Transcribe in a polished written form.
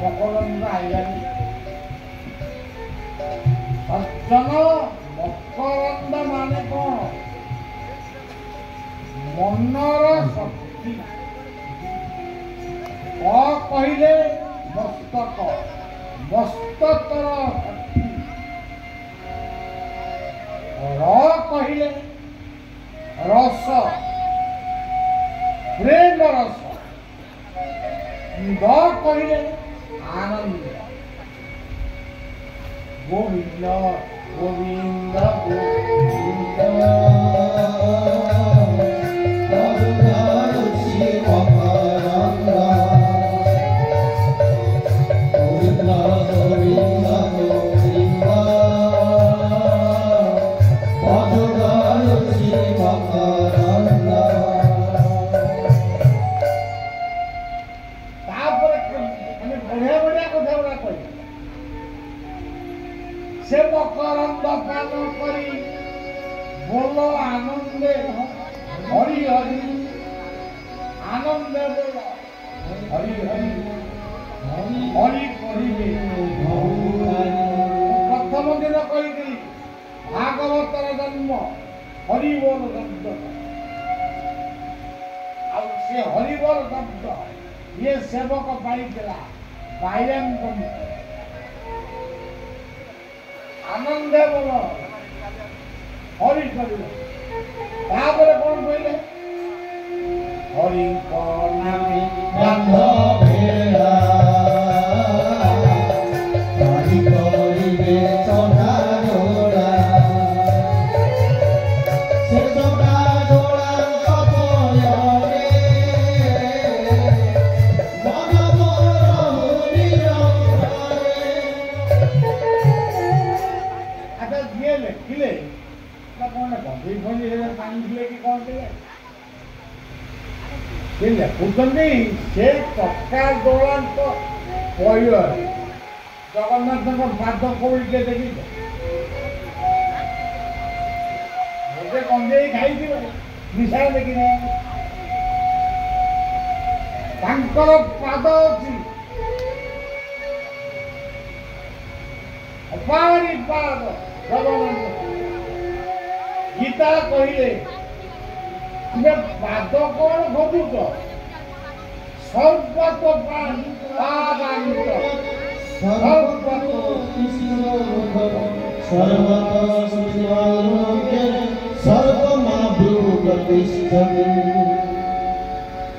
ମକରନ୍ଦ ଆଇଲାନି ସଜ୍ଜନ ମକରନ୍ଦ ମାନେ କଣ ମନର ଶକ୍ତି କହିଲେ ମସ୍ତକ ମସ୍ତକର ଶକ୍ତି କହିଲେ ରସ ପ୍ରେମ ରସ କହିଲେ आनंद गोविंद गोविंद गोविंद से मकरंद पान करी बोलो आनंदे हरि हरि आनंदे बोलो हरि हरि हरि कहिबे प्रथम दिन कही भागवतर जन्म हरि बोल शब्द से हरि बोल शब्द ये सेवक पाई आनंद बोलो हरि कर कौन कहले हरि नामी बंध भेड़ा हरि करिबे चढ़ा जोड़ा से चढ़ा जोड़ा कपयरे मन मोर निरंतरे आगे दिए लिखिले कौन बंधी बंधी पानी दिए कि कौन दिए लिखुंट से चक्का दौड़ान तो जगन्नाथ पाद कौड़ी के देखी गोटे कंजे खाई निशा देखी पाद अच्छी अपारी पाद जगन्नाथ गीता कहले तुम पाद कौन खोजुच सर्वत पादान्त सर्वत सर्वमाभ्युपतिष्ठति